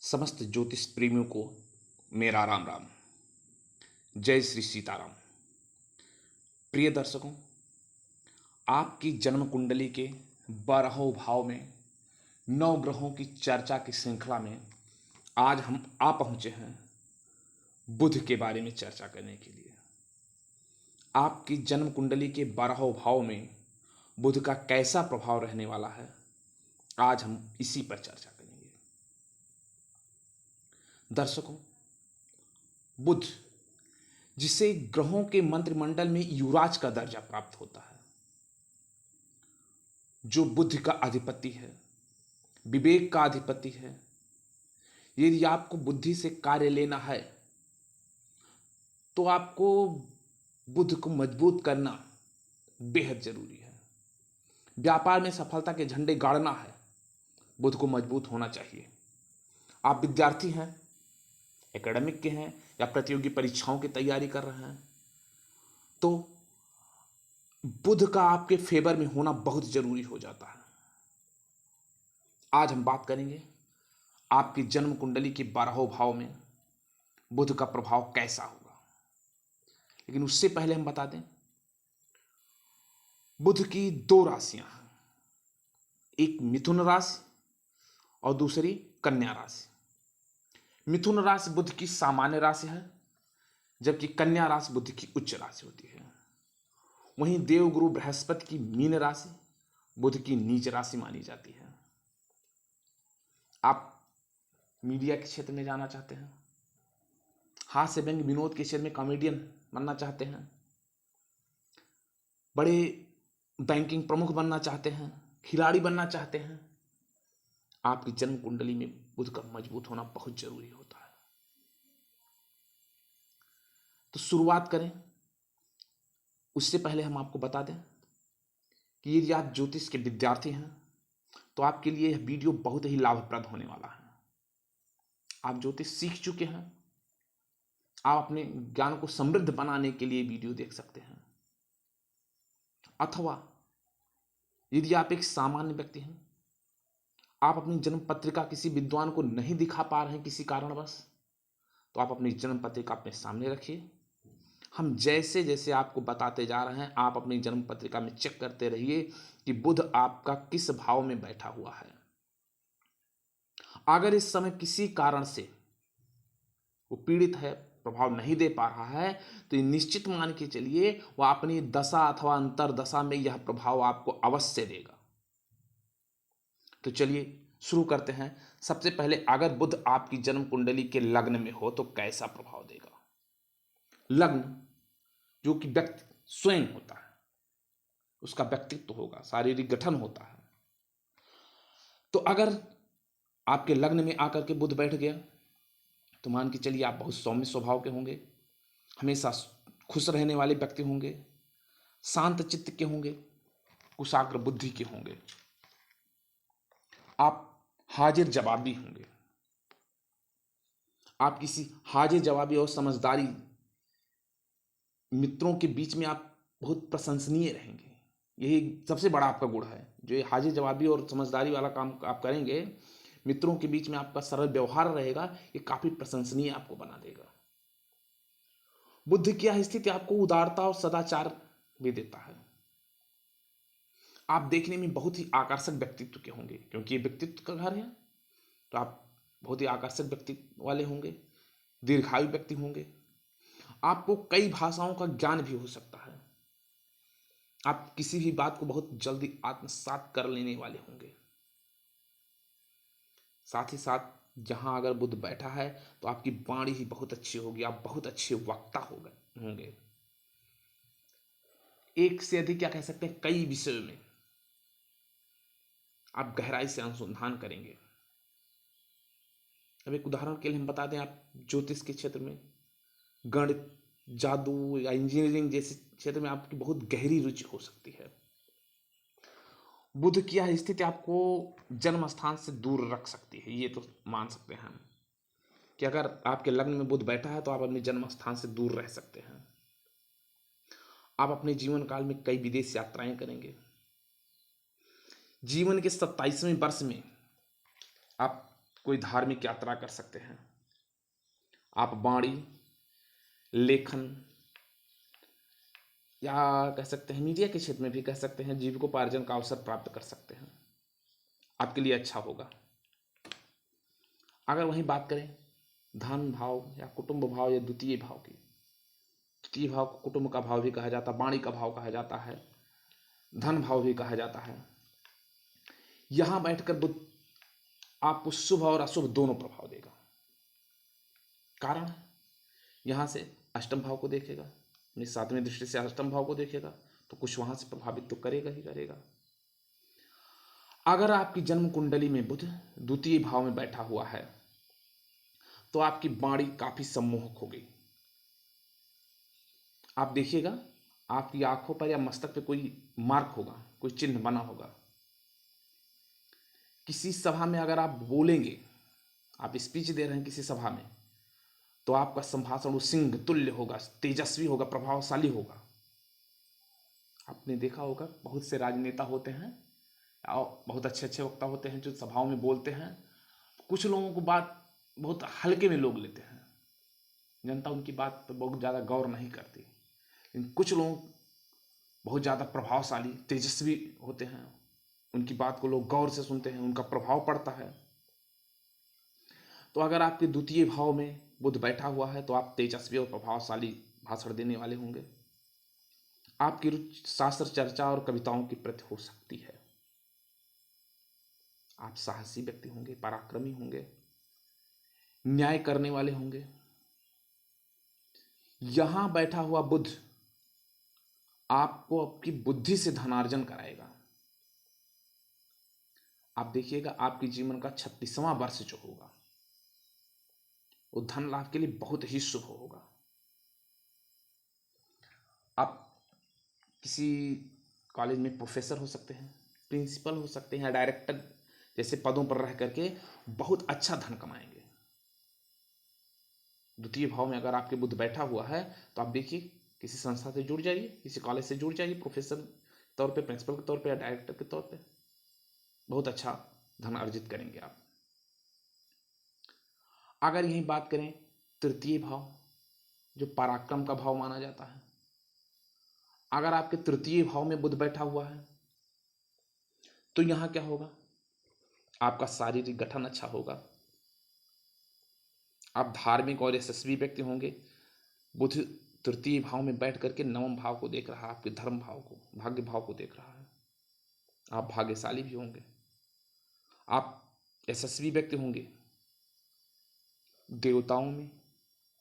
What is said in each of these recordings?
समस्त ज्योतिष प्रेमियों को मेरा राम राम। जय श्री सीताराम। प्रिय दर्शकों, आपकी जन्म कुंडली के 12वें भाव में 9 ग्रहों की चर्चा की श्रृंखला में आज हम आ पहुंचे हैं बुध के बारे में चर्चा करने के लिए। आपकी जन्म कुंडली के 12वें भाव में बुध का कैसा प्रभाव रहने वाला है, आज हम इसी पर चर्चा करेंगे। दर्शकों, बुध जिसे ग्रहों के मंत्रिमंडल में युवराज का दर्जा प्राप्त होता है, जो बुद्धि का अधिपति है, विवेक का अधिपति है, यदि आपको बुद्धि से कार्य लेना है तो आपको बुद्ध को मजबूत करना बेहद जरूरी है। व्यापार में सफलता के झंडे गाड़ना है, बुद्ध को मजबूत होना चाहिए। आप विद्यार्थी हैं, एकेडमिक के हैं या प्रतियोगी परीक्षाओं की तैयारी कर रहे हैं, तो बुध का आपके फेवर में होना बहुत जरूरी हो जाता है। आज हम बात करेंगे आपकी जन्म कुंडली के 12वें भाव में बुध का प्रभाव कैसा होगा। लेकिन उससे पहले हम बता दें, बुध की 2 राशियां हैं, एक मिथुन राशि और दूसरी कन्या राशि। मिथुन राशि बुध की सामान्य राशि है, जबकि कन्या राशि बुध की उच्च राशि होती है। वहीं देवगुरु बृहस्पति की मीन राशि बुध की नीच राशि मानी जाती है। आप मीडिया के क्षेत्र में जाना चाहते हैं, हास्य व्यंग्य विनोद के क्षेत्र में कॉमेडियन बनना चाहते हैं, बड़े बैंकिंग प्रमुख बनना चाहते हैं, खिलाड़ी बनना चाहते हैं, आपकी जन्म कुंडली में बुध का मजबूत होना बहुत जरूरी होता है। तो शुरुआत करें। उससे पहले हम आपको बता दें कि यदि आप ज्योतिष के विद्यार्थी हैं तो आपके लिए यह वीडियो बहुत ही लाभप्रद होने वाला है। आप ज्योतिष सीख चुके हैं, आप अपने ज्ञान को समृद्ध बनाने के लिए वीडियो देख सकते हैं, अथवा यदि आप एक सामान्य व्यक्ति हैं, आप अपनी जन्म पत्रिका किसी विद्वान को नहीं दिखा पा रहे हैं किसी कारणवश, तो आप अपनी जन्म पत्रिका अपने सामने रखिए। हम जैसे जैसे आपको बताते जा रहे हैं, आप अपनी जन्म पत्रिका में चेक करते रहिए कि बुध आपका किस भाव में बैठा हुआ है। अगर इस समय किसी कारण से वो पीड़ित है, प्रभाव नहीं दे पा रहा है, तो ये निश्चित मान के चलिए वह अपनी दशा अथवा अंतर दशा में यह प्रभाव आपको अवश्य देगा। तो चलिए शुरू करते हैं। सबसे पहले, अगर बुध आपकी जन्म कुंडली के लग्न में हो तो कैसा प्रभाव देगा। लग्न जो कि व्यक्ति स्वयं होता है, उसका व्यक्तित्व होगा, शारीरिक गठन होता है। तो अगर आपके लग्न में आकर के बुध बैठ गया तो मान के चलिए आप बहुत सौम्य स्वभाव के होंगे, हमेशा खुश रहने वाले व्यक्ति होंगे, शांत चित्त के होंगे, कुशाग्र बुद्धि के होंगे, आप हाजिर जवाबी होंगे। आप किसी हाजिर जवाबी और समझदारी मित्रों के बीच में आप बहुत प्रशंसनीय रहेंगे। यही सबसे बड़ा आपका गुण है, जो ये हाजिर जवाबी और समझदारी वाला काम आप करेंगे, मित्रों के बीच में आपका सरल व्यवहार रहेगा, ये काफी प्रशंसनीय आपको बना देगा। बुद्ध की यह स्थिति आपको उदारता और सदाचार भी देता है। आप देखने में बहुत ही आकर्षक व्यक्तित्व के होंगे, क्योंकि ये व्यक्तित्व का घर है, तो आप बहुत ही आकर्षक व्यक्तित्व वाले होंगे, दीर्घायु व्यक्ति होंगे। आपको कई भाषाओं का ज्ञान भी हो सकता है। आप किसी भी बात को बहुत जल्दी आत्मसात कर लेने वाले होंगे। साथ ही साथ जहां अगर बुध बैठा है तो आपकी वाणी ही बहुत अच्छी होगी, आप बहुत अच्छे वक्ता होंगे। एक से अधिक, क्या कह सकते हैं, कई विषयों में आप गहराई से अनुसंधान करेंगे। अब एक उदाहरण के लिए हम बता दें, आप ज्योतिष के क्षेत्र में, गणित, जादू या इंजीनियरिंग जैसे क्षेत्र में आपकी बहुत गहरी रुचि हो सकती है। बुध की यह स्थिति आपको जन्म स्थान से दूर रख सकती है। ये तो मान सकते हैं हम कि अगर आपके लग्न में बुध बैठा है तो आप अपने जन्म स्थान से दूर रह सकते हैं। आप अपने जीवन काल में कई विदेश यात्राएं करेंगे। जीवन के 27वें वर्ष में आप कोई धार्मिक यात्रा कर सकते हैं। आप वाणी, लेखन या कह सकते हैं मीडिया के क्षेत्र में भी कह सकते हैं जीविकोपार्जन का अवसर प्राप्त कर सकते हैं। आपके लिए अच्छा होगा। अगर वहीं बात करें धन भाव या कुटुंब भाव या द्वितीय भाव की, द्वितीय भाव को कुटुंब का भाव भी कहा जाता है, वाणी का भाव कहा जाता है, धन भाव भी कहा जाता है। यहां बैठकर बुध आपको शुभ और अशुभ दोनों प्रभाव देगा। कारण यहां से अष्टम भाव को देखेगा, अपनी सातवीं दृष्टि से अष्टम भाव को देखेगा, तो कुछ वहां से प्रभावित तो करेगा ही करेगा। अगर आपकी जन्म कुंडली में बुध द्वितीय भाव में बैठा हुआ है तो आपकी वाणी काफी सम्मोहक होगी। आप देखिएगा आपकी आंखों पर या मस्तक पे कोई मार्क होगा, कोई चिन्ह बना होगा। किसी सभा में अगर आप बोलेंगे, आप स्पीच दे रहे हैं किसी सभा में, तो आपका संभाषण सिंह तुल्य होगा, तेजस्वी होगा, प्रभावशाली होगा। आपने देखा होगा बहुत से राजनेता होते हैं और बहुत अच्छे अच्छे वक्ता होते हैं जो सभाओं में बोलते हैं। कुछ लोगों को बात बहुत हल्के में लोग लेते हैं, जनता उनकी बात पर बहुत ज़्यादा गौर नहीं करती। लेकिन कुछ लोग बहुत ज़्यादा प्रभावशाली तेजस्वी होते हैं, उनकी बात को लोग गौर से सुनते हैं, उनका प्रभाव पड़ता है। तो अगर आपके द्वितीय भाव में बुध बैठा हुआ है तो आप तेजस्वी और प्रभावशाली भाषण देने वाले होंगे। आपकी रुचि शास्त्र चर्चा और कविताओं की प्रति हो सकती है। आप साहसी व्यक्ति होंगे, पराक्रमी होंगे, न्याय करने वाले होंगे। यहां बैठा हुआ बुध आपको आपकी बुद्धि से धनार्जन कराएगा। आप देखिएगा आपके जीवन का 36वां वर्ष जो होगा वो धन लाभ के लिए बहुत ही शुभ होगा। आप किसी कॉलेज में प्रोफेसर हो सकते हैं, प्रिंसिपल हो सकते हैं, डायरेक्टर जैसे पदों पर रह करके बहुत अच्छा धन कमाएंगे। द्वितीय भाव में अगर आपके बुध बैठा हुआ है तो आप देखिए किसी संस्था से जुड़ जाइए, किसी कॉलेज से जुड़ जाइए, प्रोफेसर के तौर पे, प्रिंसिपल के तौर पे या डायरेक्टर के तौर पे बहुत अच्छा धन अर्जित करेंगे आप। अगर यही बात करें तृतीय भाव जो पराक्रम का भाव माना जाता है, अगर आपके तृतीय भाव में बुध बैठा हुआ है तो यहां क्या होगा, आपका शारीरिक गठन अच्छा होगा, आप धार्मिक और यशस्वी व्यक्ति होंगे। बुध तृतीय भाव में बैठ करके नवम भाव को देख रहा है, आपके धर्म भाव को, भाग्य भाव को देख रहा है। आप भाग्यशाली भी होंगे, आप यशस्वी व्यक्ति होंगे, देवताओं में,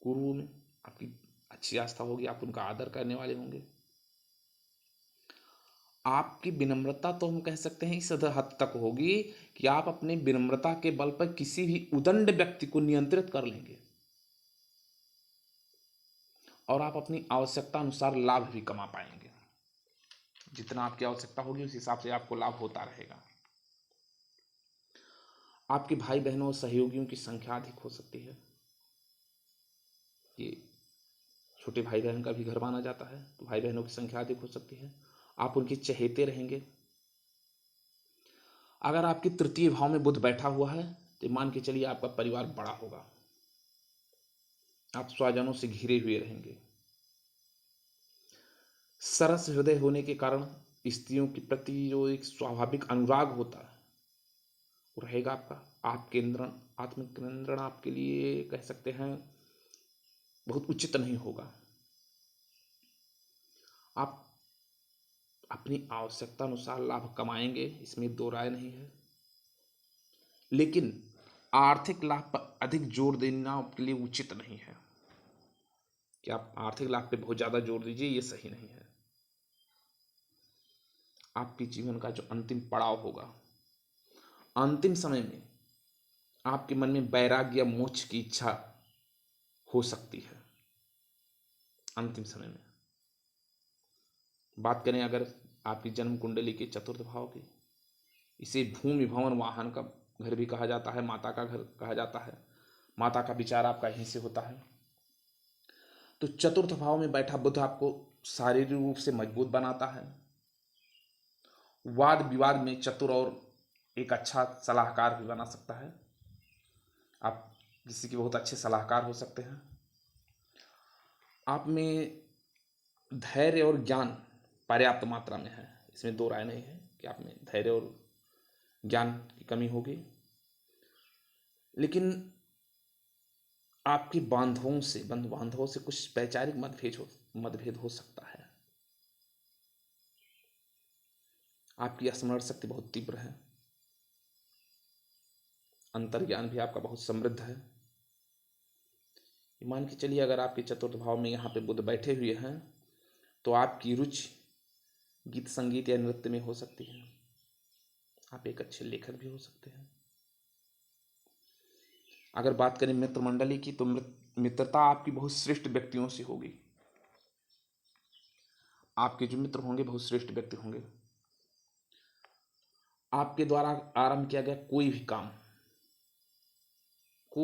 गुरुओं में आपकी अच्छी आस्था होगी, आप उनका आदर करने वाले होंगे। आपकी विनम्रता तो हम कह सकते हैं इस हद तक होगी कि आप अपनी विनम्रता के बल पर किसी भी उदंड व्यक्ति को नियंत्रित कर लेंगे और आप अपनी आवश्यकता अनुसार लाभ भी कमा पाएंगे। जितना आपकी आवश्यकता होगी उस हिसाब से आपको लाभ होता रहेगा। आपके भाई बहनों और सहयोगियों की संख्या अधिक हो सकती है। ये छोटे भाई बहन का भी घर माना जाता है, तो भाई बहनों की संख्या अधिक हो सकती है। आप उनके चहेते रहेंगे। अगर आपके तृतीय भाव में बुध बैठा हुआ है तो मान के चलिए आपका परिवार बड़ा होगा, आप स्वजनों से घिरे हुए रहेंगे। सरस हृदय होने के कारण स्त्रियों के प्रति जो एक स्वाभाविक अनुराग होता है वो रहेगा आपका। आत्मकेंद्रण आपके लिए कह सकते हैं बहुत उचित नहीं होगा। आप अपनी आवश्यकता अनुसार लाभ कमाएंगे, इसमें दो राय नहीं है, लेकिन आर्थिक लाभ पर अधिक जोर देना आपके लिए उचित नहीं है कि आप आर्थिक लाभ पे बहुत ज्यादा जोर दीजिए, ये सही नहीं है। आपके जीवन का जो अंतिम पड़ाव होगा, अंतिम समय में आपके मन में वैराग्य या मोक्ष की इच्छा हो सकती है। अंतिम समय में बात करें अगर आपकी जन्म कुंडली के चतुर्थ भाव की, इसे भूमि भवन वाहन का घर भी कहा जाता है, माता का घर कहा जाता है। माता का विचार आपका यहीं से होता है। तो चतुर्थ भाव में बैठा बुध आपको शारीरिक रूप से मजबूत बनाता है, वाद विवाद में चतुर और एक अच्छा सलाहकार भी बना सकता है। आप किसी के बहुत अच्छे सलाहकार हो सकते हैं। आप में धैर्य और ज्ञान पर्याप्त मात्रा में है, इसमें दो राय नहीं है कि आप में धैर्य और ज्ञान की कमी होगी। लेकिन आपके बंधु बांधवों से कुछ वैचारिक मतभेद हो सकता है। आपकी स्मरण शक्ति बहुत तीव्र है, अंतर्ज्ञान भी आपका बहुत समृद्ध है। मान के चलिए अगर आपके चतुर्थ भाव में यहाँ पे बुध बैठे हुए हैं तो आपकी रुचि गीत संगीत या नृत्य में हो सकती है। आप एक अच्छे लेखक भी हो सकते हैं। अगर बात करें मित्र मंडली की तो मित्रता आपकी बहुत श्रेष्ठ व्यक्तियों से होगी। आपके जो मित्र होंगे बहुत श्रेष्ठ व्यक्ति होंगे। आपके द्वारा आरंभ किया गया कोई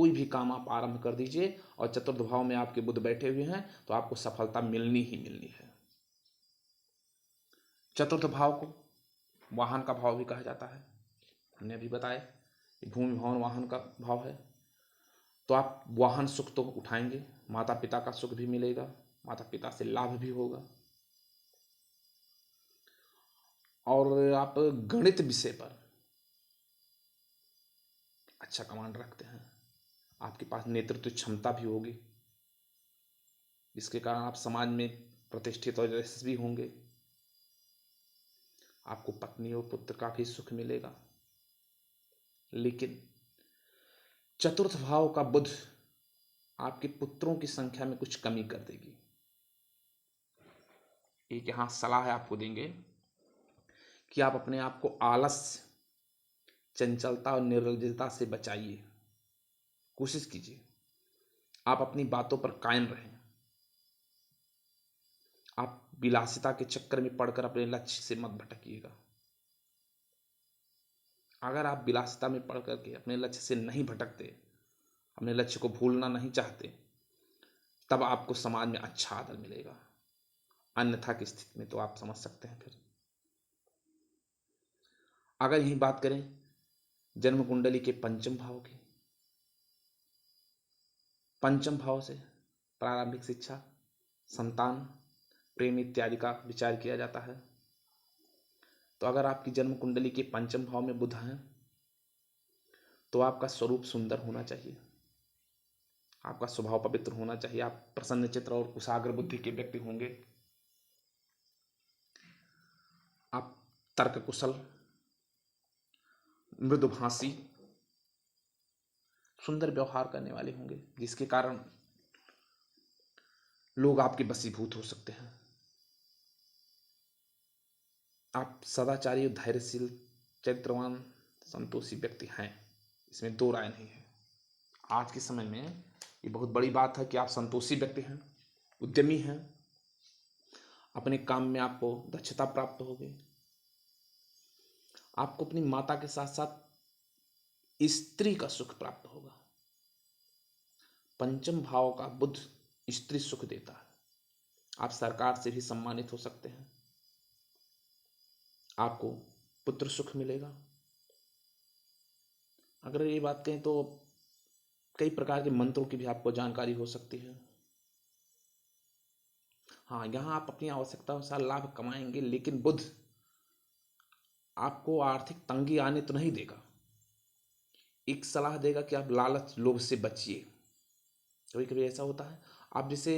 भी काम आप आरंभ कर दीजिए और चतुर्थ भाव में आपके बुध बैठे हुए हैं तो आपको सफलता मिलनी ही मिलनी है। चतुर्थ भाव को वाहन का भाव भी कहा जाता है। हमने अभी बताया भूमि भवन वाहन का भाव है। तो आप वाहन सुख तो उठाएंगे, माता पिता का सुख भी मिलेगा, माता पिता से लाभ भी होगा। और आप गणित विषय पर अच्छा कमांड रखते हैं। आपके पास नेतृत्व क्षमता भी होगी, जिसके कारण आप समाज में प्रतिष्ठित और यशस्वी होंगे। आपको पत्नी और पुत्र का भी सुख मिलेगा। लेकिन चतुर्थ भाव का बुध आपके पुत्रों की संख्या में कुछ कमी कर देगी। एक यहां सलाह है आपको देंगे कि आप अपने आप को आलस्य, चंचलता और निर्लजता से बचाइए। कोशिश कीजिए आप अपनी बातों पर कायम रहें। आप विलासिता के चक्कर में पड़कर अपने लक्ष्य से मत भटकिएगा। अगर आप विलासिता में पड़ करके अपने लक्ष्य से नहीं भटकते, अपने लक्ष्य को भूलना नहीं चाहते, तब आपको समाज में अच्छा आदर मिलेगा। अन्यथा की स्थिति में तो आप समझ सकते हैं। फिर अगर यही बात करें जन्म कुंडली के पंचम भाव की, पंचम भाव से प्रारंभिक शिक्षा, संतान, प्रेम इत्यादि का विचार किया जाता है। तो अगर आपकी जन्म कुंडली के पंचम भाव में बुध है तो आपका स्वरूप सुंदर होना चाहिए, आपका स्वभाव पवित्र होना चाहिए, आप प्रसन्न चित्र और कुशाग्र बुद्धि के व्यक्ति होंगे। आप तर्क कुशल, मृदुभाषी, सुंदर व्यवहार करने वाले होंगे, जिसके कारण लोग आपके वशीभूत हो सकते हैं। आप सदाचारी और धैर्यशील, चरित्रवान, संतोषी व्यक्ति हैं, इसमें दो राय नहीं है। आज के समय में ये बहुत बड़ी बात है कि आप संतोषी व्यक्ति हैं, उद्यमी हैं, अपने काम में आपको दक्षता प्राप्त होगी। आपको अपनी माता के साथ साथ स्त्री का सुख प्राप्त होगा। पंचम भाव का बुध स्त्री सुख देता है। आप सरकार से भी सम्मानित हो सकते हैं। आपको पुत्र सुख मिलेगा। अगर ये बात कहें तो कई प्रकार के मंत्रों की भी आपको जानकारी हो सकती है। हाँ, यहाँ आप अपनी आवश्यकता अनुसार लाभ कमाएंगे, लेकिन बुध आपको आर्थिक तंगी आने तो नहीं देगा। एक सलाह देगा कि आप लालच लोभ से बचिए। कभी कभी ऐसा होता है, आप जैसे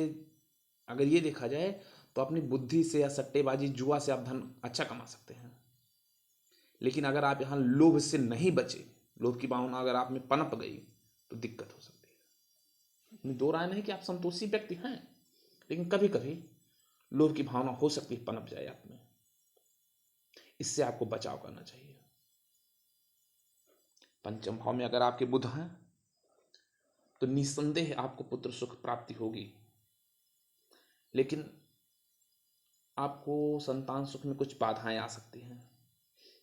अगर ये देखा जाए तो अपनी बुद्धि से या सट्टेबाजी जुआ से आप धन अच्छा कमा सकते हैं। लेकिन अगर आप यहाँ लोभ से नहीं बचे, लोभ की भावना अगर आप में पनप गई तो दिक्कत हो सकती है। दो राय नहीं कि आप संतोषी व्यक्ति हैं, लेकिन कभी कभी लोभ की भावना हो सकती है पनप जाए आप में। इससे आपको बचाव करना चाहिए। पंचम भाव में अगर आपके बुध हैं तो निस्संदेह आपको पुत्र सुख प्राप्ति होगी। लेकिन आपको संतान सुख में कुछ बाधाएं आ सकती हैं,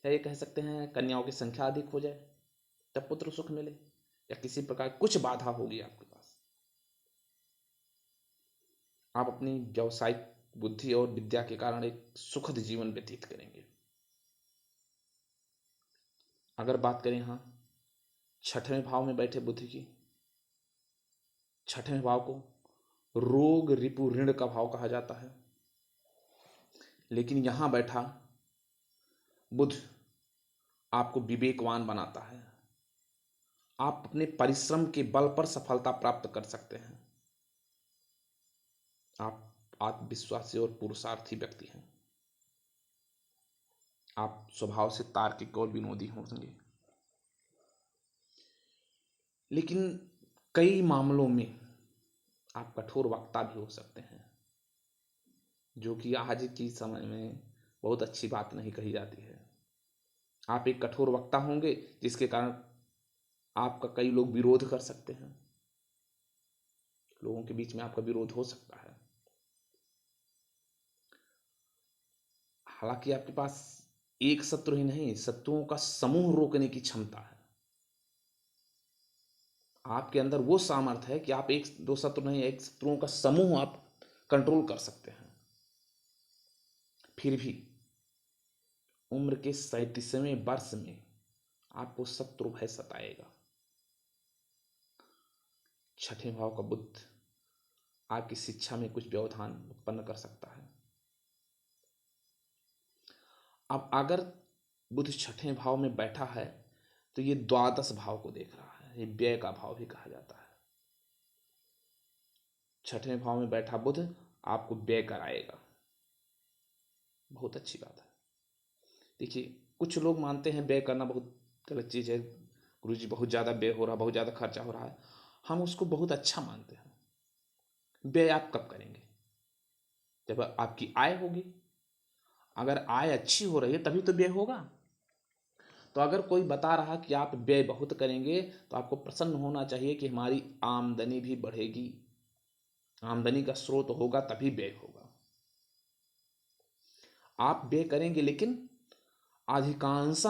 या ये कह सकते हैं कन्याओं की संख्या अधिक हो जाए तब पुत्र सुख मिले, या किसी प्रकार कुछ बाधा होगी आपके पास। आप अपनी व्यावसायिक बुद्धि और विद्या के कारण एक सुखद जीवन व्यतीत करेंगे। अगर बात करें हाँ छठवें भाव में बैठे बुध की, छठवें भाव को रोग रिपु ऋण का भाव कहा जाता है। लेकिन यहां बैठा बुध आपको विवेकवान बनाता है। आप अपने परिश्रम के बल पर सफलता प्राप्त कर सकते हैं। आप आत्मविश्वासी और पुरुषार्थी व्यक्ति हैं। आप स्वभाव से तार्किक और विनोदी होंगे। लेकिन कई मामलों में आप कठोर वक्ता भी हो सकते हैं, जो कि आज के समय में बहुत अच्छी बात नहीं कही जाती है। आप एक कठोर वक्ता होंगे, जिसके कारण आपका कई लोग विरोध कर सकते हैं। लोगों के बीच में आपका विरोध हो सकता है। हालांकि आपके पास एक शत्रु ही नहीं, शत्रुओं का समूह रोकने की क्षमता है। आपके अंदर वो सामर्थ्य है कि आप एक दो शत्रु नहीं, एक शत्रुओं का समूह आप कंट्रोल कर सकते हैं। फिर भी उम्र के 37वें वर्ष में आपको शत्रु भय सताएगा। छठे भाव का बुध आपकी शिक्षा में कुछ व्यवधान उत्पन्न कर सकता है। अब अगर बुध छठे भाव में बैठा है तो ये द्वादश भाव को देख रहा है। ये व्यय का भाव भी कहा जाता है। छठे भाव में बैठा बुध आपको व्यय कराएगा। बहुत अच्छी बात है। देखिए, कुछ लोग मानते हैं व्यय करना बहुत गलत चीज़ है। गुरुजी बहुत ज़्यादा व्यय हो रहा, बहुत ज़्यादा खर्चा हो रहा है। हम उसको बहुत अच्छा मानते हैं। व्यय आप कब करेंगे? जब आपकी आय होगी। अगर आय अच्छी हो रही है तभी तो व्यय होगा। तो अगर कोई बता रहा कि आप व्यय बहुत करेंगे तो आपको प्रसन्न होना चाहिए कि हमारी आमदनी भी बढ़ेगी। आमदनी का स्रोत होगा तभी व्यय होगा। आप व्यय करेंगे, लेकिन अधिकांश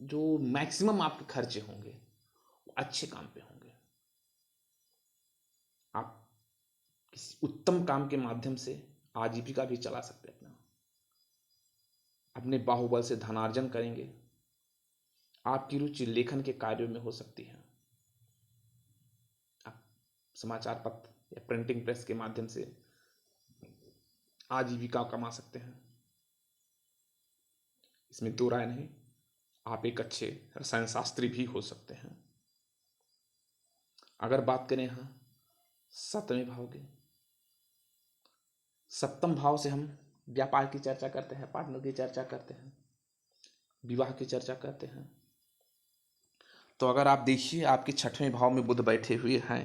जो मैक्सिमम आपके खर्चे होंगे वो अच्छे काम पे होंगे। आप किसी उत्तम काम के माध्यम से आजीविका भी चला सकते हैं। अपने बाहुबल से धनार्जन करेंगे। आपकी रुचि लेखन के कार्यों में हो सकती है। आप समाचार पत्र या प्रिंटिंग प्रेस के माध्यम से आजीविका कमा सकते हैं। इसमें दो राय नहीं। आप एक अच्छे रसायन शास्त्री भी हो सकते हैं। अगर बात करें यहाँ सप्तमें भाव की, सप्तम भाव से हम व्यापार की चर्चा करते हैं, पार्टनर की चर्चा करते हैं, विवाह की चर्चा करते हैं। तो अगर आप देखिए आपके छठवें भाव में बुध बैठे हुए हैं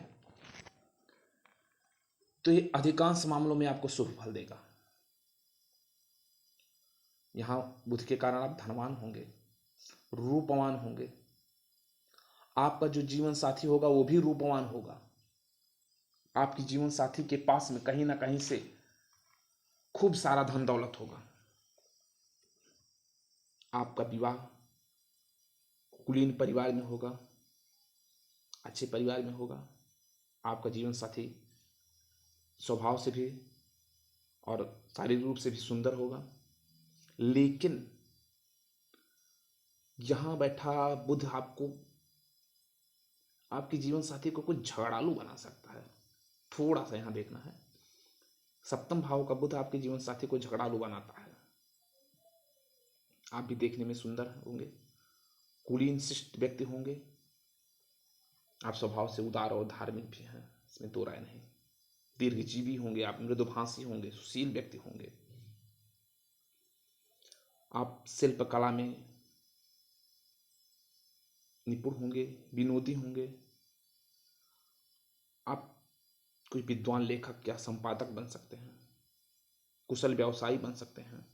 तो ये अधिकांश मामलों में आपको शुभ फल देगा। यहां बुध के कारण आप धनवान होंगे, रूपवान होंगे। आपका जो जीवन साथी होगा वो भी रूपवान होगा। आपकी जीवन साथी के पास में कहीं ना कहीं से खूब सारा धन दौलत होगा। आपका विवाह कुलीन परिवार में होगा, अच्छे परिवार में होगा। आपका जीवन साथी स्वभाव से भी और शारीरिक रूप से भी सुंदर होगा। लेकिन यहां बैठा बुध आपको, आपके जीवन साथी को कुछ झगड़ालू बना सकता है। थोड़ा सा यहां देखना है। सप्तम भाव का बुध आपके जीवन साथी को झगड़ालू बनाता है। आप भी देखने में सुंदर होंगे, कुलीन शिष्ट व्यक्ति होंगे। आप स्वभाव से उदार और धार्मिक भी हैं, इसमें दो राय नहीं। दीर्घजीवी होंगे, आप मृदुभाषी होंगे, सुशील व्यक्ति होंगे। आप शिल्प कला में निपुण होंगे, विनोदी होंगे। आप कोई विद्वान लेखक या संपादक बन सकते हैं, कुशल व्यवसायी बन सकते हैं।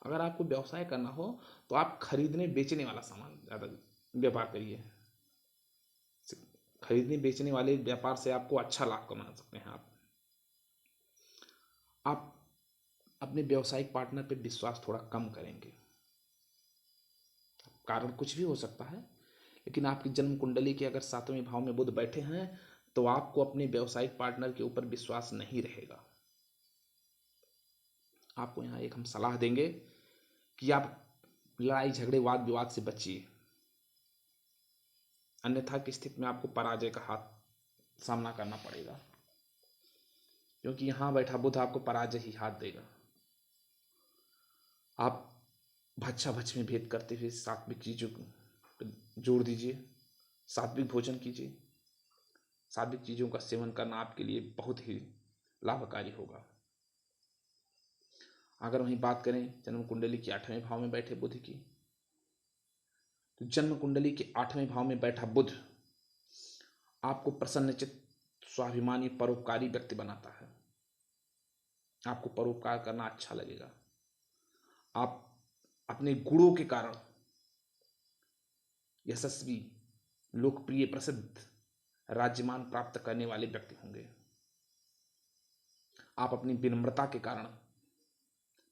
अगर आपको व्यवसाय करना हो तो आप खरीदने बेचने वाला सामान ज़्यादा व्यापार करिए। खरीदने बेचने वाले व्यापार से आपको अच्छा लाभ कमा सकते हैं। आप अपने व्यावसायिक पार्टनर पे विश्वास थोड़ा कम करेंगे। कारण कुछ भी हो सकता है, लेकिन आपकी जन्म कुंडली के अगर सातवें भाव में बुध बैठे हैं तो आपको अपने व्यावसायिक पार्टनर के ऊपर विश्वास नहीं रहेगा। आपको यहाँ एक हम सलाह देंगे कि आप लड़ाई झगड़े वाद विवाद से बचिए, अन्यथा की स्थिति में आपको पराजय का हाथ सामना करना पड़ेगा, क्योंकि यहाँ बैठा बुध आपको पराजय ही हाथ देगा। आप भच्छा भच्छ में भेद करते हुए सात्विक चीजों को जोड़ दीजिए, सात्विक भोजन कीजिए। सात्विक चीजों का सेवन करना आपके लिए बहुत ही लाभकारी होगा। अगर वहीं बात करें जन्म कुंडली की 8वें भाव में बैठे बुध की, तो जन्म कुंडली के 8वें भाव में बैठा बुध आपको प्रसन्नचित्त, स्वाभिमानी, परोपकारी व्यक्ति बनाता है। आपको परोपकार करना अच्छा लगेगा। आप अपने गुणों के कारण यशस्वी, लोकप्रिय, प्रसिद्ध, राज्यमान प्राप्त करने वाले व्यक्ति होंगे। आप अपनी विनम्रता के कारण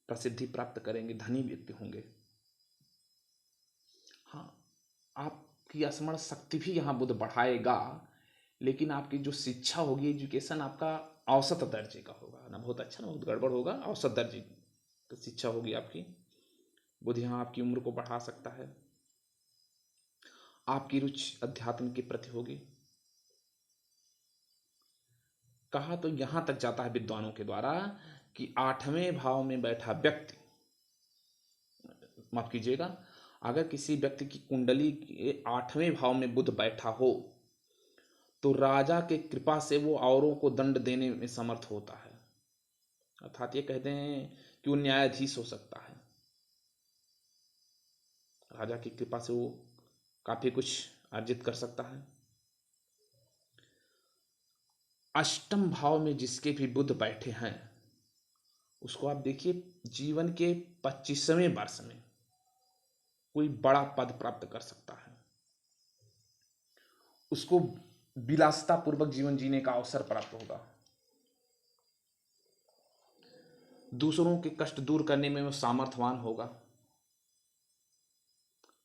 प्रसिद्धि प्राप्त करेंगे, धनी व्यक्ति होंगे। हाँ, आपकी स्मरण शक्ति भी यहाँ बुध बढ़ाएगा, लेकिन आपकी जो शिक्षा होगी, एजुकेशन आपका औसत दर्जे का होगा, ना बहुत अच्छा ना बहुत गड़बड़ होगा, औसत दर्जे की शिक्षा होगी आपकी। बुध यहाँ आपकी उम्र को बढ़ा सकता है। आपकी रुचि अध्यात्म के प्रति होगी। कहा तो यहां तक जाता है विद्वानों के द्वारा कि 8वें भाव में बैठा व्यक्ति, माफ कीजिएगा, अगर किसी व्यक्ति की कुंडली के 8वें भाव में बुध बैठा हो तो राजा के कृपा से वो औरों को दंड देने में समर्थ होता है। अर्थात ये कहते हैं कि वो न्यायाधीश हो सकता है। राजा की कृपा से वो काफी कुछ अर्जित कर सकता है। अष्टम भाव में जिसके भी बुध बैठे हैं, उसको आप देखिए जीवन के 25वें वर्ष में कोई बड़ा पद प्राप्त कर सकता है। उसको विलासिता पूर्वक जीवन जीने का अवसर प्राप्त होगा। दूसरों के कष्ट दूर करने में वो सामर्थ्यवान होगा।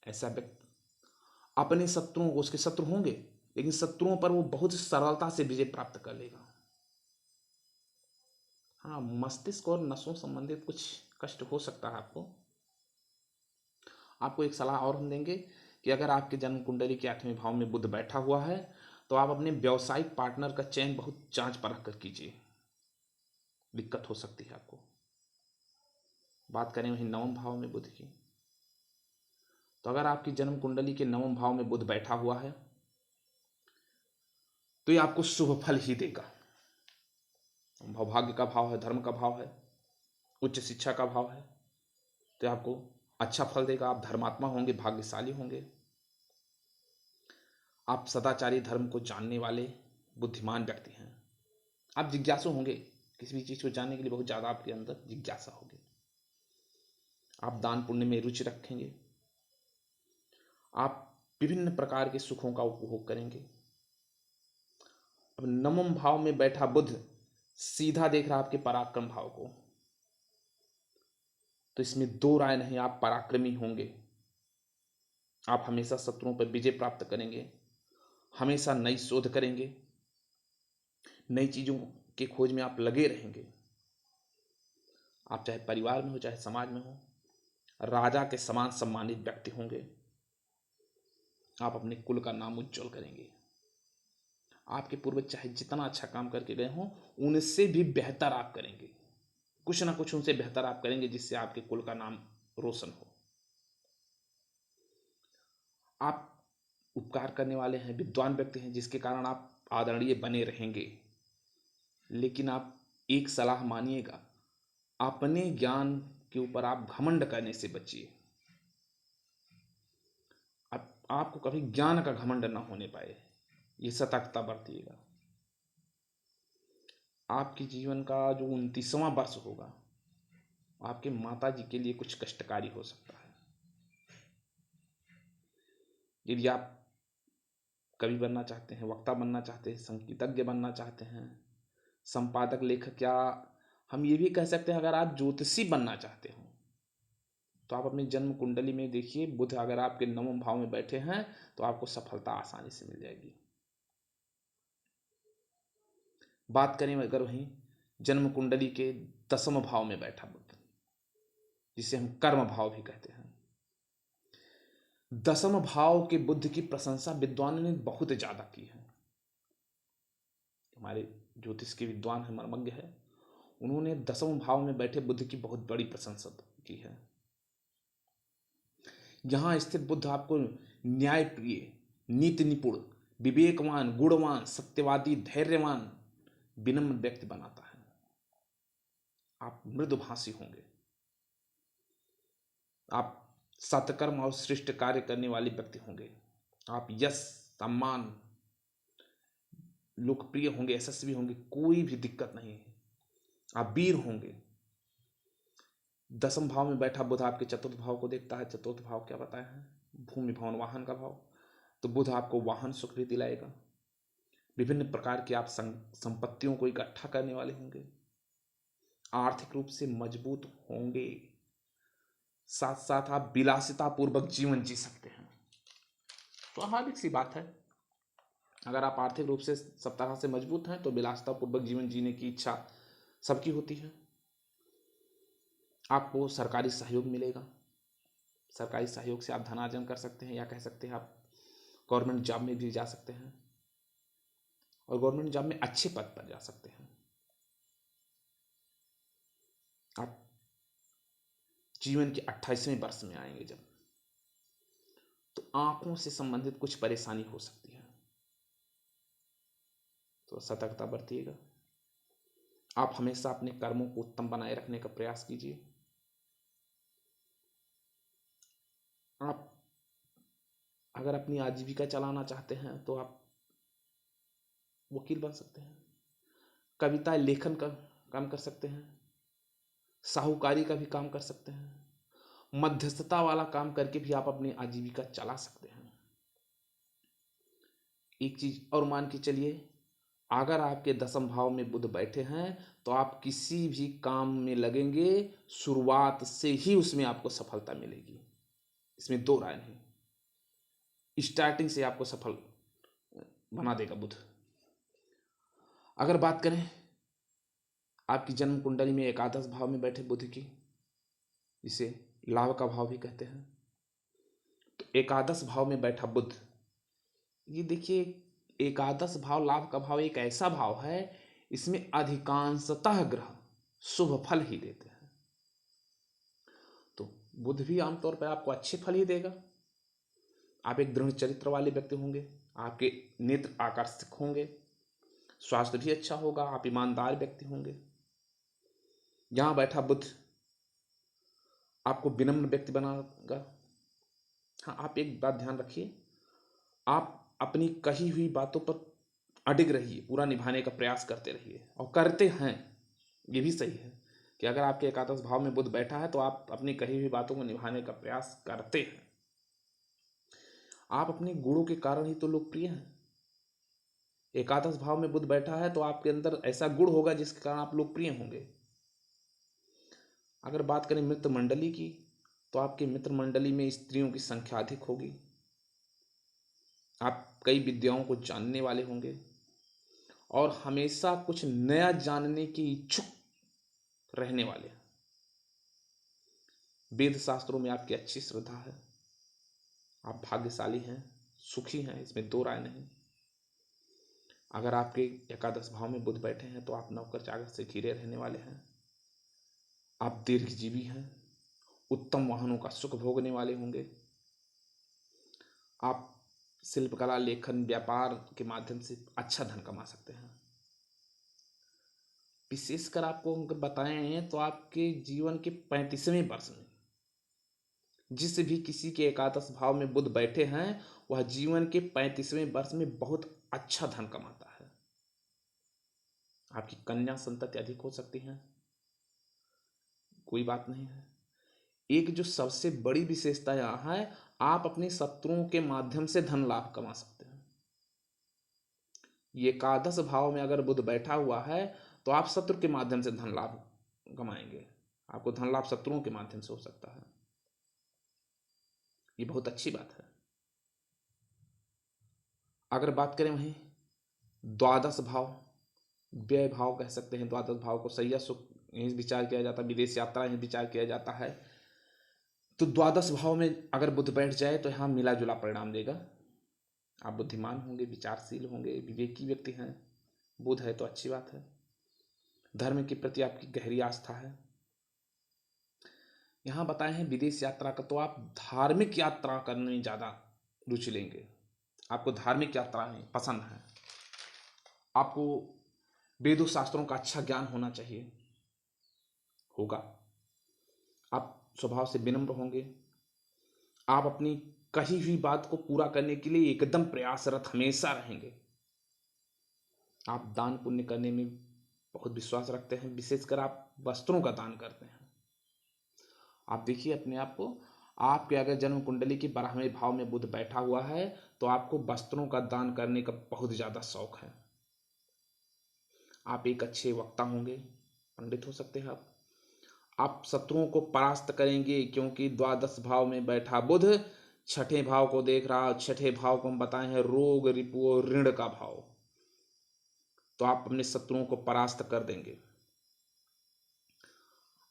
ऐसा व्यक्ति अपने शत्रुओं को, उसके शत्रु होंगे लेकिन शत्रुओं पर वो बहुत सरलता से विजय प्राप्त कर लेगा। हाँ, मस्तिष्क और नसों संबंधित कुछ कष्ट हो सकता है आपको एक सलाह और हम देंगे कि अगर आपके जन्म कुंडली के 8वें भाव में बुध बैठा हुआ है तो आप अपने व्यावसायिक पार्टनर का चयन बहुत जांच परख कर कीजिए, दिक्कत हो सकती है आपको। बात करें वहीं 9वें भाव में बुध की, तो अगर आपकी जन्म कुंडली के 9वें भाव में बुध बैठा हुआ है तो ये आपको शुभ फल ही देगा। भाग्य का भाव है, धर्म का भाव है, उच्च शिक्षा का भाव है, तो आपको अच्छा फल देगा। आप धर्मात्मा होंगे, भाग्यशाली होंगे। आप सदाचारी, धर्म को जानने वाले बुद्धिमान व्यक्ति हैं। आप जिज्ञासु होंगे, किसी भी चीज को जानने के लिए बहुत ज्यादा आपके अंदर जिज्ञासा होगी। आप दान पुण्य में रुचि रखेंगे। आप विभिन्न प्रकार के सुखों का उपभोग करेंगे। अब 9वें भाव में बैठा बुध सीधा देख रहा आपके पराक्रम भाव को, तो इसमें दो राय नहीं, आप पराक्रमी होंगे। आप हमेशा शत्रुओं पर विजय प्राप्त करेंगे, हमेशा नई शोध करेंगे, नई चीजों के खोज में आप लगे रहेंगे। आप चाहे परिवार में हो चाहे समाज में हो, राजा के समान सम्मानित व्यक्ति होंगे। आप अपने कुल का नाम उज्जवल करेंगे। आपके पूर्वज चाहे जितना अच्छा काम करके गए हों, उनसे भी बेहतर आप करेंगे। कुछ ना कुछ उनसे बेहतर आप करेंगे जिससे आपके कुल का नाम रोशन हो। आप उपकार करने वाले हैं, विद्वान व्यक्ति हैं, जिसके कारण आप आदरणीय बने रहेंगे। लेकिन आप एक सलाह मानिएगा, अपने ज्ञान के ऊपर आप घमंड करने से बचिए। आपको कभी ज्ञान का घमंड न होने पाए, ये सतर्कता बरतिएगा। आपके जीवन का जो 29वां वर्ष होगा, आपके माता जी के लिए कुछ कष्टकारी हो सकता है। यदि आप कवि बनना चाहते हैं, वक्ता बनना चाहते हैं, संगीतज्ञ बनना चाहते हैं, संपादक, लेखक, या हम ये भी कह सकते हैं अगर आप ज्योतिषी बनना चाहते हो, तो आप अपनी जन्म कुंडली में देखिए, बुध अगर आपके 9वें भाव में बैठे हैं तो आपको सफलता आसानी से मिल जाएगी। बात करें अगर वहीं जन्म कुंडली के 10वें भाव में बैठा बुध, जिसे हम कर्म भाव भी कहते हैं, 10वें भाव के बुध की प्रशंसा विद्वानों ने बहुत ज्यादा की है। हमारे ज्योतिष के विद्वान है, मर्मज्ञ है, उन्होंने 10वें भाव में बैठे बुध की बहुत बड़ी प्रशंसा की है। यहाँ स्थित बुध आपको न्यायप्रिय, नीति निपुण, विवेकवान, गुणवान, सत्यवादी, धैर्यवान, विनम्र व्यक्ति बनाता है। आप मृदुभाषी होंगे, आप सत्कर्म और श्रेष्ठ कार्य करने वाले व्यक्ति होंगे, आप यश, सम्मान, लोकप्रिय होंगे, यशस्वी होंगे, कोई भी दिक्कत नहीं है, आप वीर होंगे। 10वें भाव में बैठा बुध आपके चतुर्थ भाव को देखता है। चतुर्थ भाव क्या बताया है? भूमि, भवन, वाहन का भाव। तो बुध आपको वाहन सुख भी दिलाएगा, विभिन्न प्रकार की आप संपत्तियों को इकट्ठा करने वाले होंगे, आर्थिक रूप से मजबूत होंगे, साथ साथ आप विलासिता पूर्वक जीवन जी सकते हैं। स्वाभाविक सी बात है, अगर आप आर्थिक रूप से सब तरह से मजबूत हैं तो विलासिता पूर्वक जीवन जीने की इच्छा सबकी होती है। आपको सरकारी सहयोग मिलेगा, सरकारी सहयोग से आप धनार्जन कर सकते हैं, या कह सकते हैं आप गवर्नमेंट जॉब में भी जा सकते हैं और गवर्नमेंट जॉब में अच्छे पद पर जा सकते हैं। आप जीवन के 28वें वर्ष में आएंगे जब, तो आंखों से संबंधित कुछ परेशानी हो सकती है, तो सतर्कता बरतिएगा। आप हमेशा अपने कर्मों को उत्तम बनाए रखने का प्रयास कीजिए। आप अगर अपनी आजीविका चलाना चाहते हैं तो आप वकील बन सकते हैं, कविता लेखन का काम कर सकते हैं, साहूकारी का भी काम कर सकते हैं, मध्यस्थता वाला काम करके भी आप अपनी आजीविका चला सकते हैं। एक चीज और मान के चलिए, अगर आपके 10वें भाव में बुध बैठे हैं तो आप किसी भी काम में लगेंगे, शुरुआत से ही उसमें आपको सफलता मिलेगी, इसमें दो राय नहीं। स्टार्टिंग से आपको सफल बना देगा बुध। अगर बात करें आपकी जन्म कुंडली में एकादश भाव में बैठे बुध की, जिसे लाभ का भाव भी कहते हैं, तो एकादश भाव में बैठा बुध, ये देखिए एकादश भाव लाभ का भाव एक ऐसा भाव है, इसमें अधिकांशतः ग्रह शुभ फल ही देते हैं। तो बुध भी आमतौर पर आपको अच्छे फल ही देगा। आप एक दृढ़ चरित्र वाले व्यक्ति होंगे, आपके नेत्र आकर्षक होंगे, स्वास्थ्य भी अच्छा होगा, आप ईमानदार व्यक्ति होंगे। यहां बैठा बुध आपको विनम्र व्यक्ति बनाएगा। हाँ, आप एक बात ध्यान रखिए, आप अपनी कही हुई बातों पर अडिग रहिए, पूरा निभाने का प्रयास करते रहिए, और करते हैं। ये भी सही है कि अगर आपके एकादश भाव में बुध बैठा है तो आप अपनी कही हुई बातों को निभाने का प्रयास करते हैं। आप अपने गुणों के कारण ही तो लोकप्रिय हैं। एकादश भाव में बुध बैठा है तो आपके अंदर ऐसा गुण होगा जिसके कारण आप लोकप्रिय होंगे। अगर बात करें मित्र मंडली की, तो आपके मित्र मंडली में स्त्रियों की संख्या अधिक होगी। आप कई विद्याओं को जानने वाले होंगे और हमेशा कुछ नया जानने की इच्छुक रहने वाले हैं। वेद शास्त्रों में आपकी अच्छी श्रद्धा है, आप भाग्यशाली हैं, सुखी हैं, इसमें दो राय नहीं। अगर आपके एकादश भाव में बुध बैठे हैं तो आप नौकर चाकर से घिरे रहने वाले हैं, आप दीर्घजीवी हैं, उत्तम वाहनों का सुख भोगने वाले होंगे, आप शिल्पकला, लेखन, व्यापार के माध्यम से अच्छा धन कमा सकते हैं। विशेषकर आपको अगर बताएं तो आपके जीवन के 35वें वर्ष में जिस भी किसी के एकादश भाव में बुध बैठे हैं, वह जीवन के 35वें वर्ष में बहुत अच्छा धन कमाता है। आपकी कन्या संतति अधिक हो सकती है, कोई बात नहीं है। एक जो सबसे बड़ी विशेषता यहां है, आप अपने शत्रुओं के माध्यम से धन लाभ कमा सकते हैं। ये एकादश भाव में अगर बुध बैठा हुआ है तो आप शत्रु के माध्यम से धन लाभ कमाएंगे, आपको धन लाभ शत्रुओं के माध्यम से हो सकता है। ये बहुत अच्छी बात है। अगर बात करें वहीं द्वादश भाव, व्यय भाव कह सकते हैं, द्वादश भाव को सैया सुख यही विचार किया जाता है, विदेश यात्रा यही विचार किया जाता है। तो द्वादश भाव में अगर बुध बैठ जाए तो यहाँ मिला जुला परिणाम देगा। आप बुद्धिमान होंगे, विचारशील होंगे, विवेकी व्यक्ति हैं, बुध है तो अच्छी बात है। धर्म के प्रति आपकी गहरी आस्था है। यहाँ बताए हैं विदेश यात्रा का, तो आप धार्मिक यात्रा करने में ज़्यादा रुचि लेंगे। आपको धार्मिक यात्राएं पसंद हैं। आपको वेदों शास्त्रों का अच्छा ज्ञान होना चाहिए, होगा। आप स्वभाव से विनम्र होंगे। आप अपनी कही हुई बात को पूरा करने के लिए एकदम प्रयासरत हमेशा रहेंगे। आप दान पुण्य करने में बहुत विश्वास रखते हैं, विशेषकर आप वस्त्रों का दान करते हैं। आप देखिए अपने आप को, आपके अगर जन्म कुंडली के 12वें भाव में बुध बैठा हुआ है तो आपको वस्त्रों का दान करने का बहुत ज़्यादा शौक है। आप एक अच्छे वक्ता होंगे, पंडित हो सकते हैं आप शत्रुओं को परास्त करेंगे, क्योंकि द्वादश भाव में बैठा बुध छठे भाव को देख रहा। छठे भाव को हम बताए हैं रोग, रिपु और ऋण का भाव। तो आप अपने शत्रुओं को परास्त कर देंगे।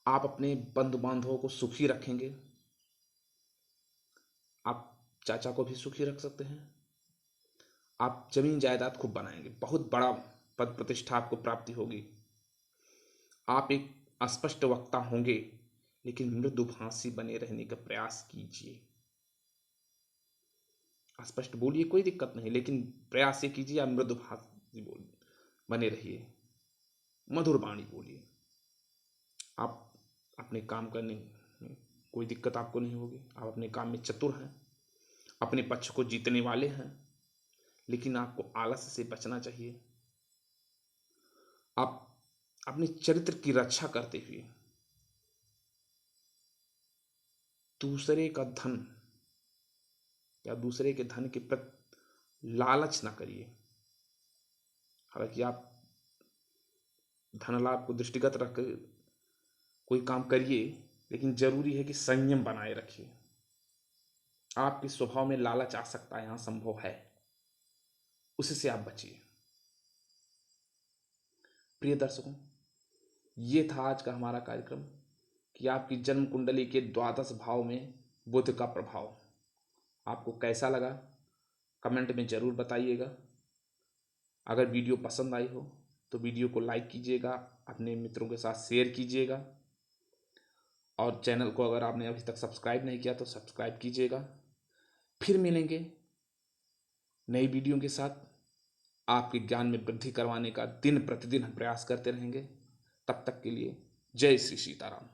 आप अपने बंधु बांधवों को सुखी रखेंगे। आप चाचा को भी सुखी रख सकते हैं। आप जमीन जायदाद खूब बनाएंगे, बहुत बड़ा पद प्रतिष्ठा आपको प्राप्ति होगी। आप एक अस्पष्ट वक्ता होंगे, लेकिन मृदुभाषी बने रहने का प्रयास कीजिए। अस्पष्ट बोलिए, कोई दिक्कत नहीं, लेकिन प्रयास ये कीजिए आप मृदुभाषी बने रहिए, मधुर वाणी बोलिए। आप अपने काम करने में कोई दिक्कत आपको नहीं होगी। आप अपने काम में चतुर हैं, अपने पक्ष को जीतने वाले हैं, लेकिन आपको आलस से बचना चाहिए। आप अपने चरित्र की रक्षा करते हुए दूसरे का धन या दूसरे के धन के प्रति लालच ना करिए। हालांकि आप धन लाभ को दृष्टिगत रख कोई काम करिए, लेकिन जरूरी है कि संयम बनाए रखिए। आपके स्वभाव में लालच आ सकता है, यहां संभव है, उससे आप बचिए। प्रिय दर्शकों, ये था आज का हमारा कार्यक्रम कि आपकी जन्म कुंडली के द्वादश भाव में बुध का प्रभाव आपको कैसा लगा, कमेंट में ज़रूर बताइएगा। अगर वीडियो पसंद आई हो तो वीडियो को लाइक कीजिएगा, अपने मित्रों के साथ शेयर कीजिएगा, और चैनल को अगर आपने अभी तक सब्सक्राइब नहीं किया तो सब्सक्राइब कीजिएगा। फिर मिलेंगे नई वीडियो के साथ। आपके ज्ञान में वृद्धि करवाने का दिन प्रतिदिन हम प्रयास करते रहेंगे। तब तक के लिए जय श्री सीताराम।